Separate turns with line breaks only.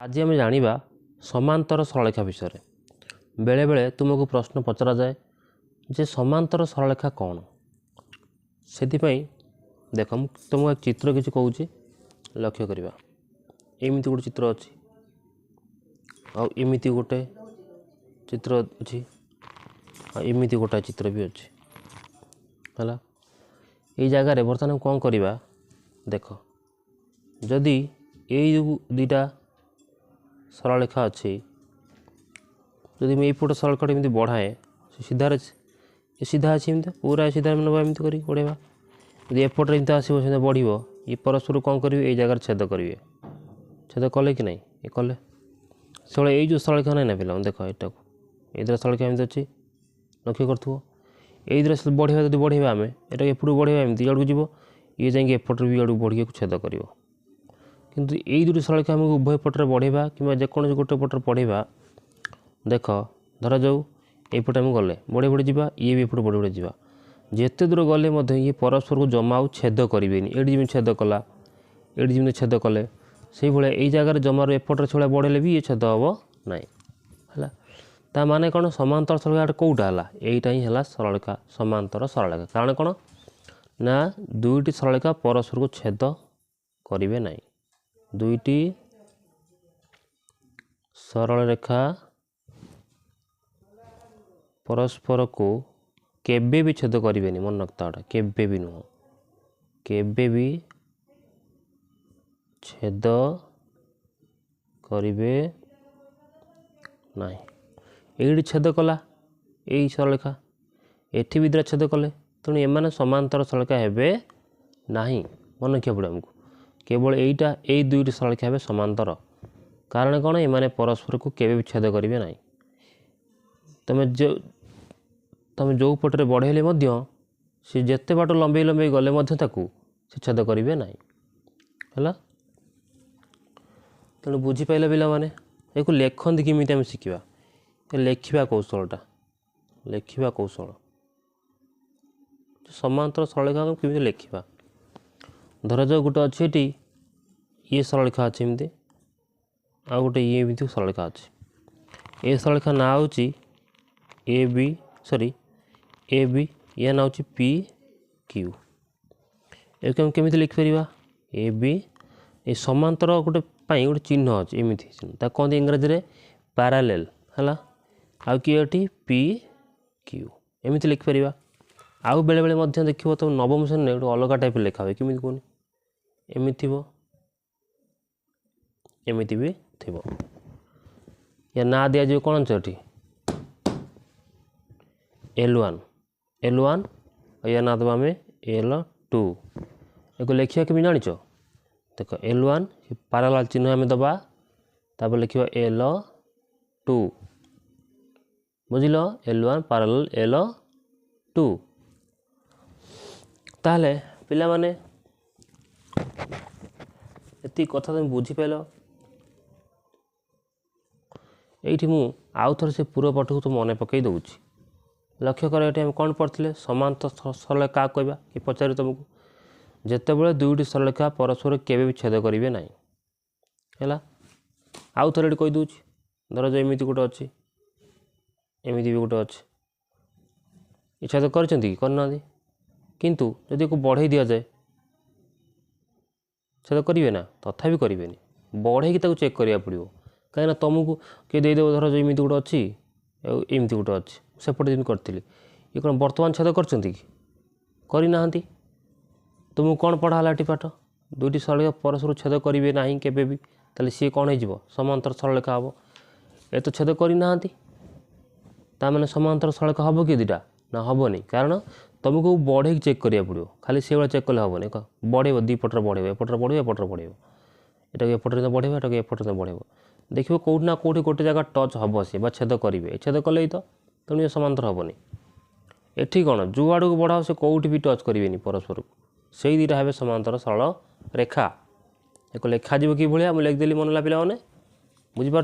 आज आम जाना समांतर सरलरेखा विषय में बेले बेले तुमको प्रश्न पचरा जाए जे समांतर सरलरेखा कौन से देख तुमको एक चित्र किसी कहूँ लक्ष्य करवा एमती गोटे चित्र अच्छी आमती गोटे चित्र अच्छी एमती गोटा चित्र भी अच्छी है ये जगार बर्तमान कौन करवा देख जदि ये दुईटा सरलरेखा अच्छी जदि मैं यपट सरलरेखा एमती बढ़ाए सीधा ये सीधा अच्छी एमती पूरा सीधा नवा एमती कर बढ़ेगा यदि एपटे एमती आसो से बढ़ ये परस्पर कौन करेंगे ये जगार छेद करेंगे छेद कले कि नहीं ये कले से ये जो सरलरेखा ना पे देख यहाँ ये सरलरेखा एमती अच्छी लक्ष्य करूँ ये बढ़ेगा जब बढ़ेगा आम यहाँ एपट बढ़ेगा एमती इड़ू जीव ये जाए एपटे भी इड़ू बढ़ी छेद कर किंतु यही दुटी सरलरेखा आमको उभय पटे बढ़ेगा कि जेकोसी गोटे पटे बढ़ेगा देख धरा जाऊ एपटे आम गले बढ़े बढ़े जावा ये भी एपटे बढ़े बढ़े जावा जिते दूर गले ये परस्पर को जमा छेद करेंगे ये जमी छेद कला ये जमी छेद कले से भाया यही जगार जमार एपटे छड़ा बढ़े भी ये छेद हम ना है ता माने कौन समांतर सरलरेखा कौटा है यहीटा ही है सरलरेखा समांतर सरलरेखा कारण कौन ना दुईटी सरलरेखा परस्पर को छेद करेंगे ना दुईटी सरलरेखा परस्पर को केबे भी छेद करेंगे मन रखता केबे भी नुह केबे भी छेद करेंगे ना ये छेद कला यही सरलरेखा एठी भी छेद कले तेणु एम समांतर सरलरेखा हे ना मन रखा पड़े आमको केवल यहीटा यही दुईटी सरलरेखा हे समांतर कारण कौन एमाने परस्पर को केबे भी छेद करेंगे ना तुम जो पटे बढ़ेले सी जिते बाट लंबे लंबे गले से छेद करेंगे ना है तेणु बुझीपारे पिला माने एक लेखती किमी आम शिखा लेखिबा कौशलटा लेखिबा कौशल समांतर सरलरेखा केमी लेखिबा धरा जाओ गोटे अच्छे ये सरलरेखा अच्छी एमती आ गोटे ये एमती सरलरेखा अच्छी ये सरलरेखा ना हूँ A B sorry A B या ना हूँ पी क्यू ये केमी लिखिपर ए बी ये समांतर गोटे गोटे चिन्ह अच्छे एमती कहते इंग्राजी में पैरालेल है आउ किए पी क्यू एमती लिखिपर आउ बेले बेले देखिए तुम नवम श्रेणी गोटे अलग टाइप लिखा हुए केमी कहूनी एमती थो एमती भी थी या ना दिज्व कौन अच्छे L1 या ना दबा आम L2 एक लिखा केमी जाच देख L1 पैरेलल चिन्ह आम दबा तापर लिखा L2 बुझिल L1 पैरेलल L2 ताहले पिला माने एति कथा तुम बुझीपाल ये मु आउ थे से पूर्व पट को तो मन पकई दूँ लक्ष्य कर ये कौन पढ़ते समांतर सरलरेखा कहवा कि पचार तुमको जिते बड़े दुईटी सरलरेखा परस्पर केबे भी छेद करेंगे ना है आउ थे कहीदे धर जो एमती गोटे अच्छी एमती भी गोटे अच्छे ये छेद करना किंतु जदि को बढ़े दि जाए छेद करेंगे ना तथापि करेंगे बढ़े चेक करा पड़ो कहीं तुमको किए देदेव धर जो एमती गोटे अच्छी एमती गोटे अच्छी सेपटे जमी करी ये कौन बर्तमान छेद करना तुमको कौन पढ़ाला पाठ दुईटी सरलरेखा परस्पर छेद करेंगे ना केबे भी ताले सी कौन हो समांतर सरलरेखा हम ये तो छेद करना ताने समांतर सरलरेखा हम कि दुटा ना हेनी कारण तुमको बढ़े चेक करा पड़ो खाली से भाई चेक कले हेनी बढ़े दी पटर बढ़े एपटे बढ़े एपटे बढ़े यहाँ एपटे बढ़े यहाँ एपटे बढ़े देखिए कौट ना कौटी गोटे जगह टच हम सी छेद करेंगे छेद कले ही तो तेणु ये समांतर हेनी एठी कौन जो आड़ को बढ़ाओ से कौटी भी टच करेंगे परस्पर को से दुटा हे समांतर सरल रेखा एक लिखा कि भाया मुझे लिखिदेली मन ला पे बुझीपार।